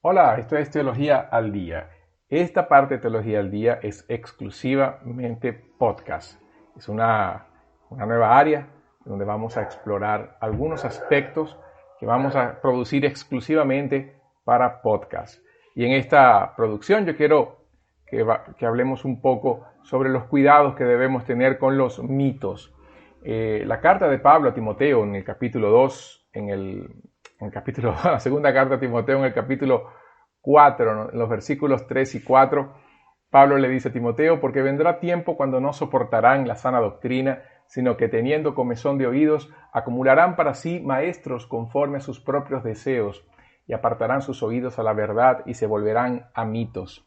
Hola, esto es Teología al Día. Esta parte de Teología al Día es exclusivamente podcast. Es una nueva área donde vamos a explorar algunos aspectos que vamos a producir exclusivamente para podcast. Y en esta producción yo quiero que hablemos un poco sobre los cuidados que debemos tener con los mitos. La carta de Pablo a Timoteo en el capítulo 2, la segunda carta a Timoteo en el capítulo 4, en los versículos 3 y 4, Pablo le dice a Timoteo, porque vendrá tiempo cuando no soportarán la sana doctrina, sino que teniendo comezón de oídos, acumularán para sí maestros conforme a sus propios deseos, y apartarán sus oídos a la verdad y se volverán a mitos.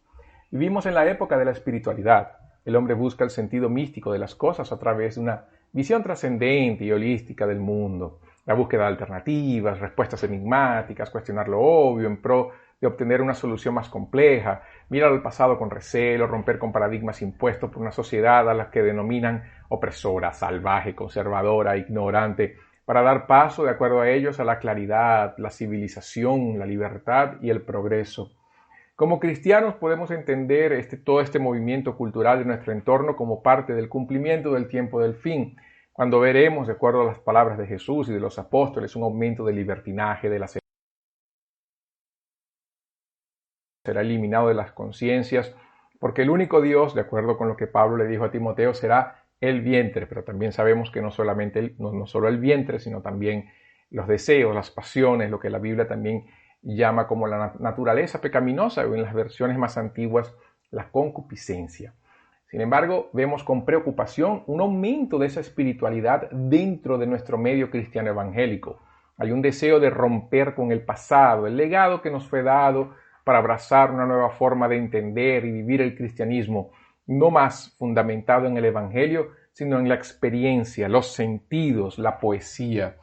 Vivimos en la época de la espiritualidad. El hombre busca el sentido místico de las cosas a través de una visión trascendente y holística del mundo. La búsqueda de alternativas, respuestas enigmáticas, cuestionar lo obvio en pro de obtener una solución más compleja, mirar al pasado con recelo, romper con paradigmas impuestos por una sociedad a la que denominan opresora, salvaje, conservadora, ignorante, para dar paso, de acuerdo a ellos, a la claridad, la civilización, la libertad y el progreso. Como cristianos podemos entender todo este movimiento cultural de nuestro entorno como parte del cumplimiento del tiempo del fin, cuando veremos, de acuerdo a las palabras de Jesús y de los apóstoles, un aumento del libertinaje, de la será eliminado de las conciencias, porque el único Dios, de acuerdo con lo que Pablo le dijo a Timoteo, será el vientre, pero también sabemos que no solo el vientre, sino también los deseos, las pasiones, lo que la Biblia también llama como la naturaleza pecaminosa, o en las versiones más antiguas, la concupiscencia. Sin embargo, vemos con preocupación un aumento de esa espiritualidad dentro de nuestro medio cristiano evangélico. Hay un deseo de romper con el pasado, el legado que nos fue dado para abrazar una nueva forma de entender y vivir el cristianismo, no más fundamentado en el evangelio, sino en la experiencia, los sentidos, la poesía.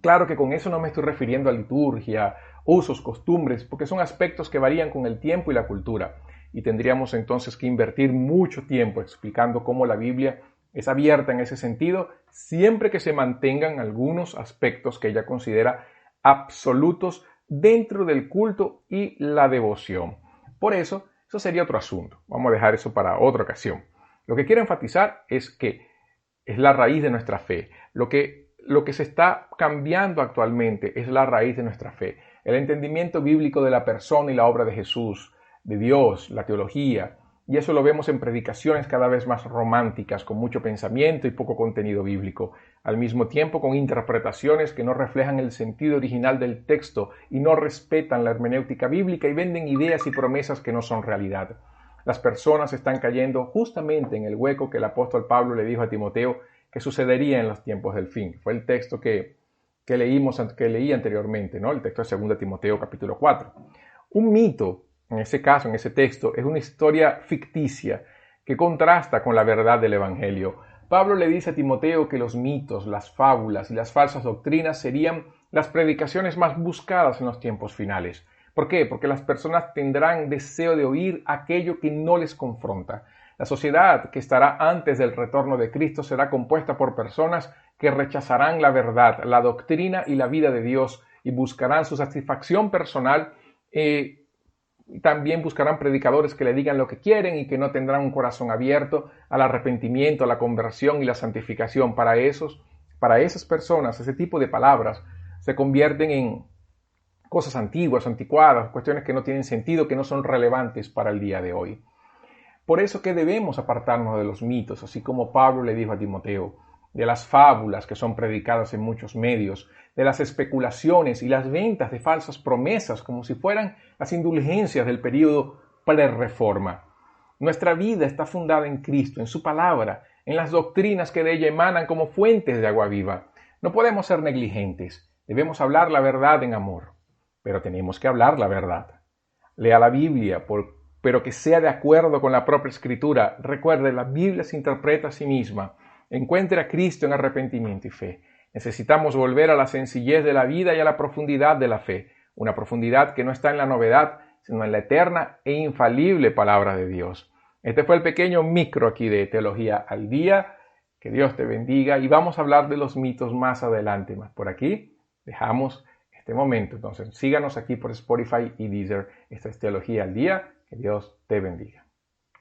Claro que con eso no me estoy refiriendo a liturgia, usos, costumbres, porque son aspectos que varían con el tiempo y la cultura. Y tendríamos entonces que invertir mucho tiempo explicando cómo la Biblia es abierta en ese sentido, siempre que se mantengan algunos aspectos que ella considera absolutos dentro del culto y la devoción. Por eso sería otro asunto. Vamos a dejar eso para otra ocasión. Lo que quiero enfatizar es que es la raíz de nuestra fe. Lo que se está cambiando actualmente es la raíz de nuestra fe. El entendimiento bíblico de la persona y la obra de Jesús, de Dios, la teología. Y eso lo vemos en predicaciones cada vez más románticas, con mucho pensamiento y poco contenido bíblico, al mismo tiempo con interpretaciones que no reflejan el sentido original del texto y no respetan la hermenéutica bíblica y venden ideas y promesas que no son realidad. Las personas están cayendo justamente en el hueco que el apóstol Pablo le dijo a Timoteo que sucedería en los tiempos del fin. Fue el texto que leí anteriormente, ¿no? El texto de 2 Timoteo capítulo 4. Un mito, en ese caso, en ese texto, es una historia ficticia que contrasta con la verdad del Evangelio. Pablo le dice a Timoteo que los mitos, las fábulas y las falsas doctrinas serían las predicaciones más buscadas en los tiempos finales. ¿Por qué? Porque las personas tendrán deseo de oír aquello que no les confronta. La sociedad que estará antes del retorno de Cristo será compuesta por personas que rechazarán la verdad, la doctrina y la vida de Dios y buscarán su satisfacción personal. También buscarán predicadores que le digan lo que quieren y que no tendrán un corazón abierto al arrepentimiento, a la conversión y la santificación. Para esas personas, ese tipo de palabras se convierten en cosas antiguas, anticuadas, cuestiones que no tienen sentido, que no son relevantes para el día de hoy. Por eso que debemos apartarnos de los mitos, así como Pablo le dijo a Timoteo, de las fábulas que son predicadas en muchos medios, de las especulaciones y las ventas de falsas promesas como si fueran las indulgencias del período pre-reforma. Nuestra vida está fundada en Cristo, en su palabra, en las doctrinas que de ella emanan como fuentes de agua viva. No podemos ser negligentes, debemos hablar la verdad en amor, pero tenemos que hablar la verdad. Lea la Biblia, pero que sea de acuerdo con la propia Escritura. Recuerde, la Biblia se interpreta a sí misma. Encuentre a Cristo en arrepentimiento y fe. Necesitamos volver a la sencillez de la vida y a la profundidad de la fe. Una profundidad que no está en la novedad, sino en la eterna e infalible palabra de Dios. Este fue el pequeño micro aquí de Teología al Día. Que Dios te bendiga y vamos a hablar de los mitos más adelante. Más por aquí dejamos este momento. Entonces síganos aquí por Spotify y Deezer. Esta es Teología al Día. Que Dios te bendiga.